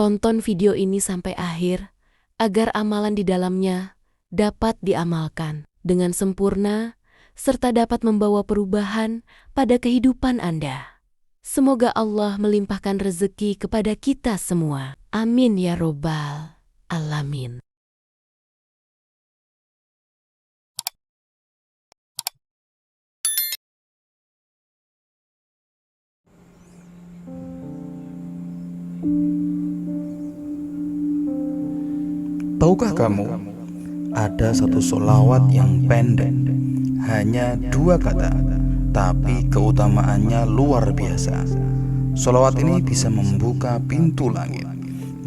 Tonton video ini sampai akhir agar amalan di dalamnya dapat diamalkan dengan sempurna serta dapat membawa perubahan pada kehidupan Anda. Semoga Allah melimpahkan rezeki kepada kita semua. Amin ya robbal alamin. Tahukah kamu, ada satu sholawat yang pendek, hanya 2 kata, tapi keutamaannya luar biasa. Sholawat ini bisa membuka pintu langit,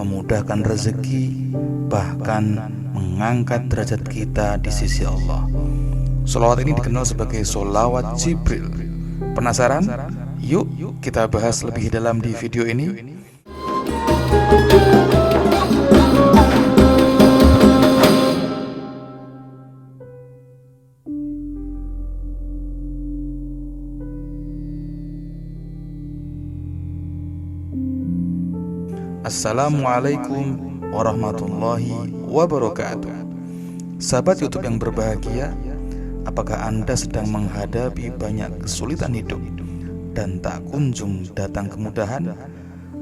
memudahkan rezeki, bahkan mengangkat derajat kita di sisi Allah. Sholawat ini dikenal sebagai sholawat Jibril. Penasaran? Yuk kita bahas lebih dalam di video ini. Assalamualaikum warahmatullahi wabarakatuh. Sahabat YouTube yang berbahagia, apakah Anda sedang menghadapi banyak kesulitan hidup dan tak kunjung datang kemudahan,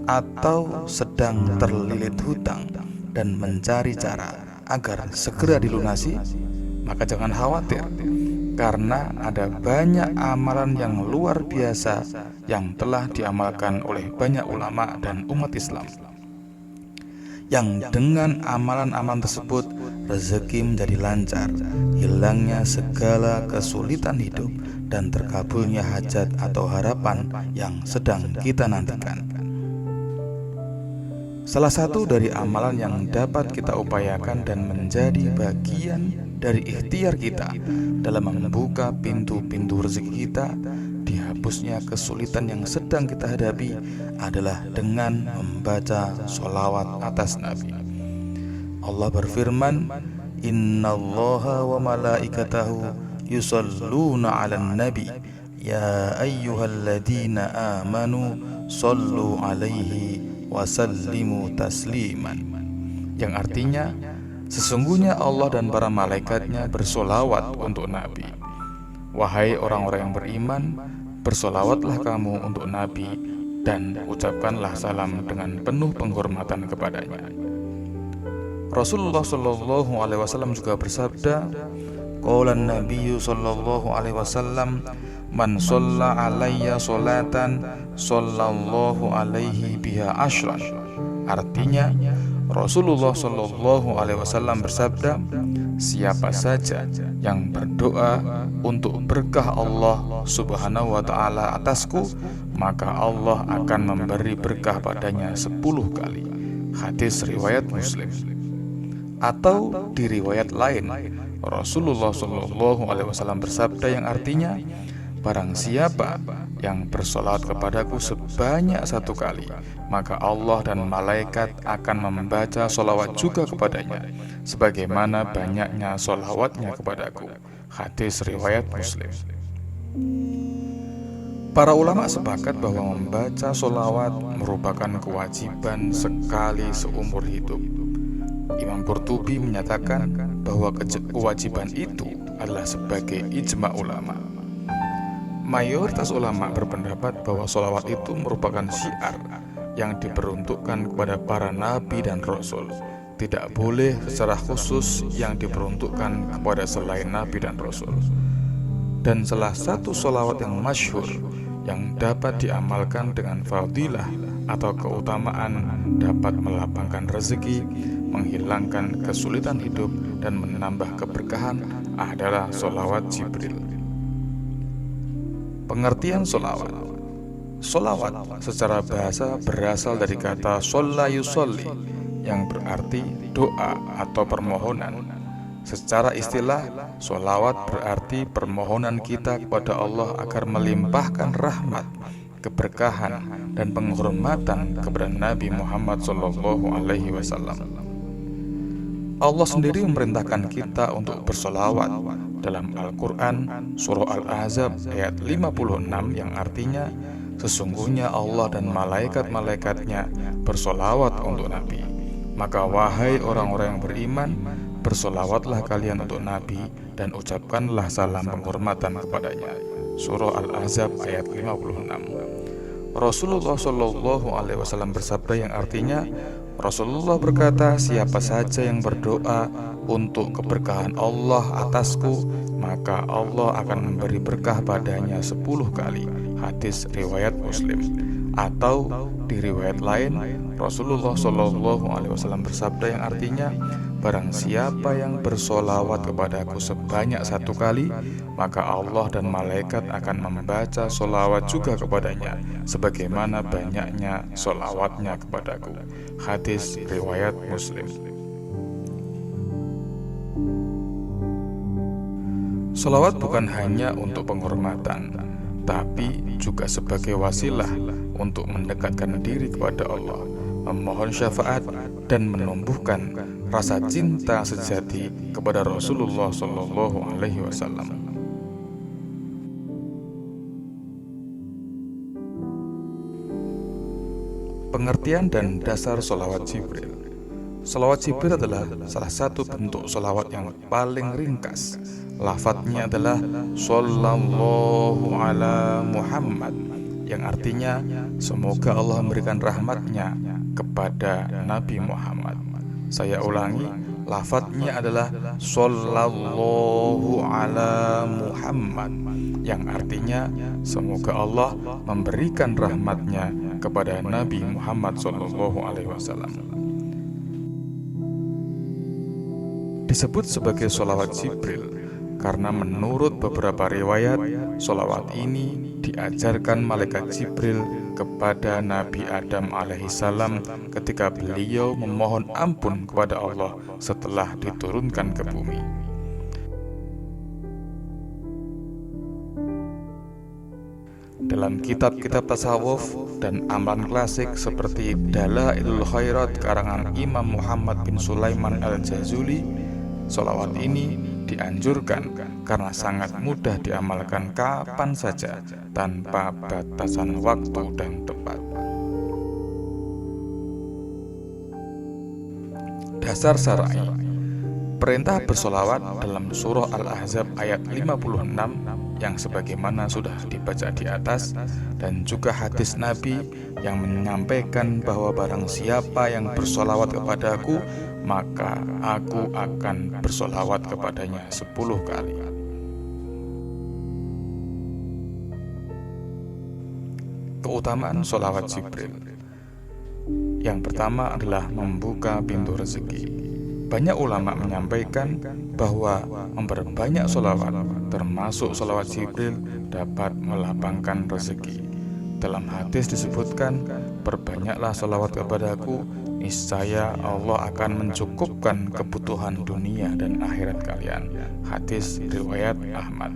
atau sedang terlilit hutang dan mencari cara agar segera dilunasi? Maka jangan khawatir, karena ada banyak amalan yang luar biasa yang telah diamalkan oleh banyak ulama dan umat Islam, yang dengan amalan-amalan tersebut rezeki menjadi lancar, hilangnya segala kesulitan hidup, dan terkabulnya hajat atau harapan yang sedang kita nantikan. Salah satu dari amalan yang dapat kita upayakan dan menjadi bagian dari ikhtiar kita dalam membuka pintu-pintu rezeki kita, dihapusnya kesulitan yang sedang kita hadapi, adalah dengan membaca sholawat atas Nabi. Allah berfirman, Innallaha wa malaikatahu yusalluna 'alan nabi ya ayyuhalladzina amanu sallu 'alaihi wasallimu tasliman, yang artinya sesungguhnya Allah dan para malaikatnya bersolawat untuk Nabi. Wahai orang-orang yang beriman, bersolawatlah kamu untuk Nabi dan ucapkanlah salam dengan penuh penghormatan kepadanya. Rasulullah Shallallahu Alaihi Wasallam juga bersabda, Qaulan Nabiyyu Shallallahu Alaihi Wasallam, Man sholla alayya sholatan sallallahu alaihi biha ashran. Artinya, Rasulullah Shallallahu Alaihi Wasallam bersabda, siapa saja yang berdoa untuk berkah Allah Subhanahu wa Ta'ala atasku, maka Allah akan memberi berkah padanya 10 kali. Hadis riwayat Muslim. Atau di riwayat lain, Rasulullah Shallallahu Alaihi Wasallam bersabda yang artinya, barang siapa yang bersolawat kepadaku sebanyak 1 kali, maka Allah dan malaikat akan membaca solawat juga kepadanya, sebagaimana banyaknya solawatnya kepadaku. Hadis riwayat Muslim. Para ulama sepakat bahwa membaca solawat merupakan kewajiban sekali seumur hidup. Imam Qurtubi menyatakan bahwa kewajiban itu adalah sebagai ijma ulama. Mayoritas ulama berpendapat bahwa sholawat itu merupakan syiar yang diperuntukkan kepada para nabi dan rasul. Tidak boleh secara khusus yang diperuntukkan kepada selain nabi dan rasul. Dan salah satu sholawat yang masyhur yang dapat diamalkan dengan fadilah atau keutamaan dapat melapangkan rezeki, menghilangkan kesulitan hidup, dan menambah keberkahan adalah sholawat Jibril. Pengertian sholawat. Sholawat secara bahasa berasal dari kata sholla yusolli, yang berarti doa atau permohonan. Secara istilah, sholawat berarti permohonan kita kepada Allah agar melimpahkan rahmat, keberkahan, dan penghormatan kepada Nabi Muhammad SAW. Allah sendiri memerintahkan kita untuk bersolawat dalam Al-Quran, Surah Al-Ahzab ayat 56, yang artinya, sesungguhnya Allah dan malaikat-malaikatnya bersolawat untuk Nabi. Maka wahai orang-orang yang beriman, bersolawatlah kalian untuk Nabi dan ucapkanlah salam penghormatan kepadanya. Surah Al-Ahzab ayat 56. Rasulullah Shallallahu Alaihi Wasallam bersabda yang artinya, Rasulullah berkata, siapa saja yang berdoa untuk keberkahan Allah atasku, maka Allah akan memberi berkah padanya 10 kali. Hadis riwayat Muslim. Atau di riwayat lain, Rasulullah Shallallahu Alaihi Wasallam bersabda yang artinya, barang siapa yang bersolawat kepadaku sebanyak 1 kali, maka Allah dan malaikat akan membaca solawat juga kepadanya sebagaimana banyaknya solawatnya kepadaku. Hadis riwayat Muslim. Solawat bukan hanya untuk penghormatan, tapi juga sebagai wasilah untuk mendekatkan diri kepada Allah, memohon syafaat, dan menumbuhkan rasa cinta sejati kepada Rasulullah Shallallahu Alaihi Wasallam. Pengertian dan dasar sholawat Jibril. Sholawat Jibril adalah salah satu bentuk sholawat yang paling ringkas. Lafadznya adalah Sallallahu ala Muhammad, yang artinya semoga Allah memberikan rahmatnya kepada Nabi Muhammad. Saya ulangi, lafadznya adalah Sallallahu ala Muhammad, yang artinya semoga Allah memberikan rahmatnya kepada Nabi Muhammad Sallallahu Alaihi Wasallam. Disebut sebagai sholawat Jibril karena menurut beberapa riwayat, sholawat ini diajarkan malaikat Jibril kepada Nabi Adam alaihissalam ketika beliau memohon ampun kepada Allah setelah diturunkan ke bumi. Dalam kitab-kitab tasawuf dan amalan klasik seperti Dalailul Khairat karangan Imam Muhammad bin Sulaiman al-Jazuli, sholawat ini dianjurkan karena sangat mudah diamalkan kapan saja tanpa batasan waktu dan tempat. Dasar syar'i. Perintah bersolawat dalam surah Al-Ahzab ayat 56 yang sebagaimana sudah dibaca di atas, dan juga hadis Nabi yang menyampaikan bahwa barang siapa yang bersolawat kepadaku, maka aku akan bersolawat kepadanya 10 kali. Keutamaan solawat Jibril. Yang pertama adalah membuka pintu rezeki. Banyak ulama menyampaikan bahwa memperbanyak solawat, termasuk solawat Jibril, dapat melapangkan rezeki. Dalam hadis disebutkan, perbanyaklah solawat kepadaku, niscaya Allah akan mencukupkan kebutuhan dunia dan akhirat kalian. Hadis riwayat Ahmad.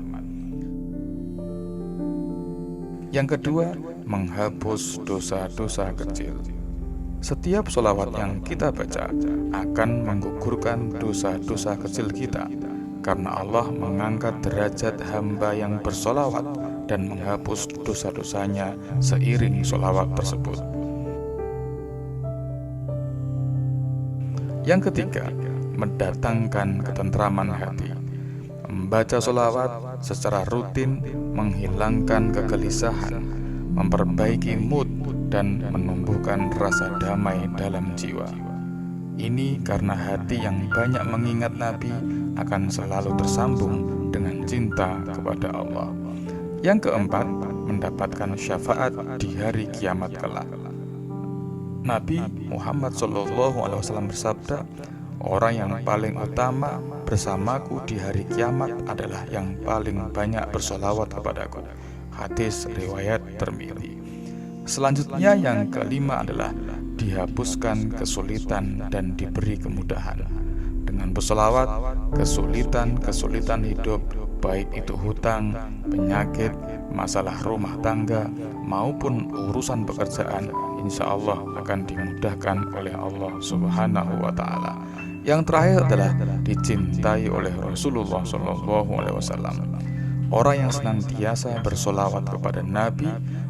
Yang kedua, menghapus dosa-dosa kecil. Setiap sholawat yang kita baca akan menggugurkan dosa-dosa kecil kita, karena Allah mengangkat derajat hamba yang bersolawat dan menghapus dosa-dosanya seiring sholawat tersebut. Yang ketiga, mendatangkan ketentraman hati. Membaca sholawat secara rutin menghilangkan kegelisahan, memperbaiki mood, dan menumbuhkan rasa damai dalam jiwa. Ini karena hati yang banyak mengingat Nabi akan selalu tersambung dengan cinta kepada Allah. Yang keempat, mendapatkan syafaat di hari kiamat kelak. Nabi Muhammad SAW bersabda, orang yang paling utama bersamaku di hari kiamat adalah yang paling banyak bersolawat kepadaku. Hadis riwayat Tirmidzi. Selanjutnya yang kelima adalah dihapuskan kesulitan dan diberi kemudahan. Dengan bersolawat, kesulitan hidup, baik itu hutang, penyakit, masalah rumah tangga, maupun urusan pekerjaan, insya Allah akan dimudahkan oleh Allah Subhanahu wa Ta'ala. Yang terakhir adalah dicintai oleh Rasulullah SAW. Orang yang senantiasa bersolawat kepada Nabi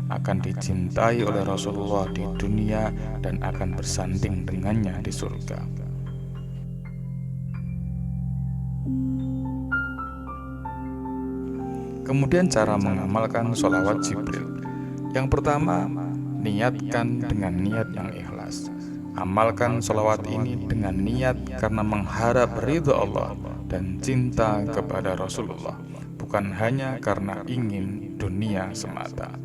akan dicintai oleh Rasulullah di dunia dan akan bersanding dengannya di surga. Kemudian cara mengamalkan sholawat Jibril. Yang pertama, niatkan dengan niat yang ikhlas. Amalkan sholawat ini dengan niat karena mengharap ridha Allah dan cinta kepada Rasulullah, bukan hanya karena ingin dunia semata.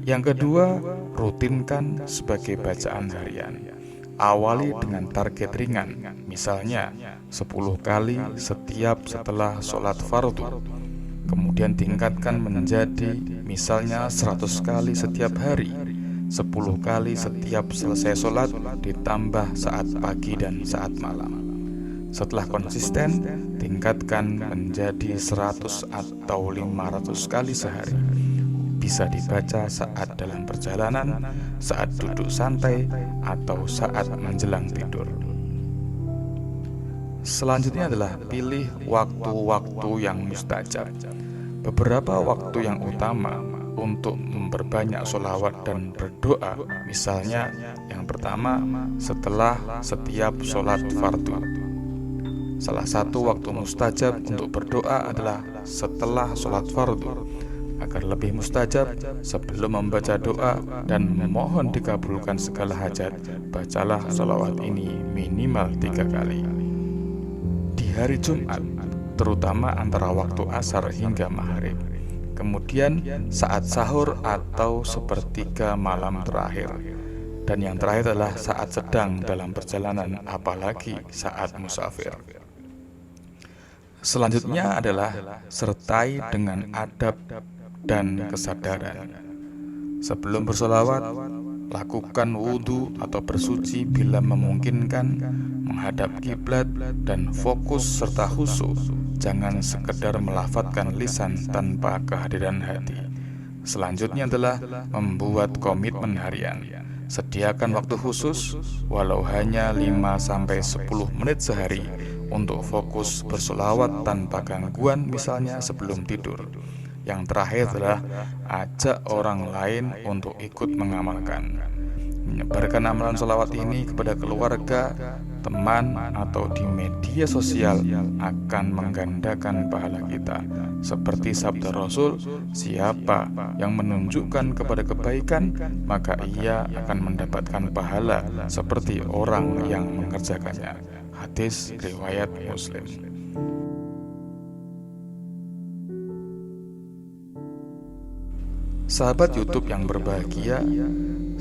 Yang kedua, rutinkan sebagai bacaan harian. Awali dengan target ringan, misalnya 10 kali setiap setelah sholat fardu. Kemudian tingkatkan menjadi misalnya 100 kali setiap hari, 10 kali setiap selesai sholat, ditambah saat pagi dan saat malam. Setelah konsisten, tingkatkan menjadi 100 atau 500 kali sehari. Bisa dibaca saat dalam perjalanan, saat duduk santai, atau saat menjelang tidur. Selanjutnya adalah pilih waktu-waktu yang mustajab. Beberapa waktu yang utama untuk memperbanyak sholawat dan berdoa, misalnya yang pertama setelah setiap sholat fardu. Salah satu waktu mustajab untuk berdoa adalah setelah sholat fardu. Agar lebih mustajab, sebelum membaca doa dan memohon dikabulkan segala hajat, bacalah sholawat ini minimal 3 kali. Di hari Jumat, terutama antara waktu asar hingga maghrib. Kemudian saat sahur atau sepertiga malam terakhir. Dan yang terakhir adalah saat sedang dalam perjalanan, apalagi saat musafir. Selanjutnya adalah sertai dengan adab dan kesadaran. Sebelum bersolawat, lakukan wudhu atau bersuci bila memungkinkan, menghadap kiblat dan fokus serta khusyuk. Jangan sekedar melafadzkan lisan tanpa kehadiran hati. Selanjutnya adalah membuat komitmen harian. Sediakan waktu khusus, walau hanya 5-10 menit sehari, untuk fokus bersolawat tanpa gangguan, misalnya sebelum tidur. Yang terakhir adalah ajak orang lain untuk ikut mengamalkan. Menyebarkan amalan sholawat ini kepada keluarga, teman, atau di media sosial akan menggandakan pahala kita. Seperti sabda Rasul, siapa yang menunjukkan kepada kebaikan, maka ia akan mendapatkan pahala seperti orang yang mengerjakannya. Hadis riwayat Muslim. Sahabat YouTube yang berbahagia,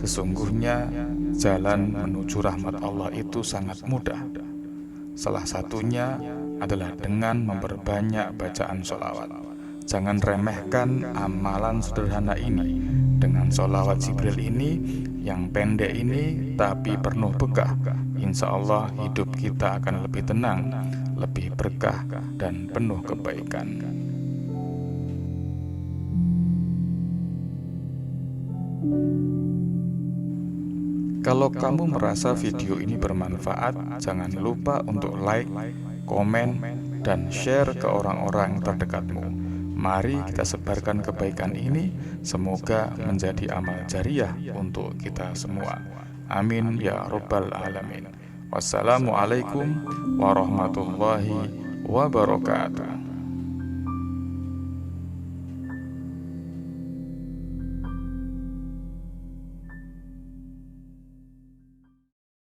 sesungguhnya jalan menuju rahmat Allah itu sangat mudah. Salah satunya adalah dengan memperbanyak bacaan sholawat. Jangan remehkan amalan sederhana ini. Dengan sholawat Jibril ini, yang pendek ini tapi penuh berkah, insya Allah hidup kita akan lebih tenang, lebih berkah, dan penuh kebaikan. Kalau kamu merasa video ini bermanfaat, jangan lupa untuk like, komen, dan share ke orang-orang terdekatmu. Mari kita sebarkan kebaikan ini, semoga menjadi amal jariah untuk kita semua. Amin ya rabbal alamin. Wassalamualaikum warahmatullahi wabarakatuh.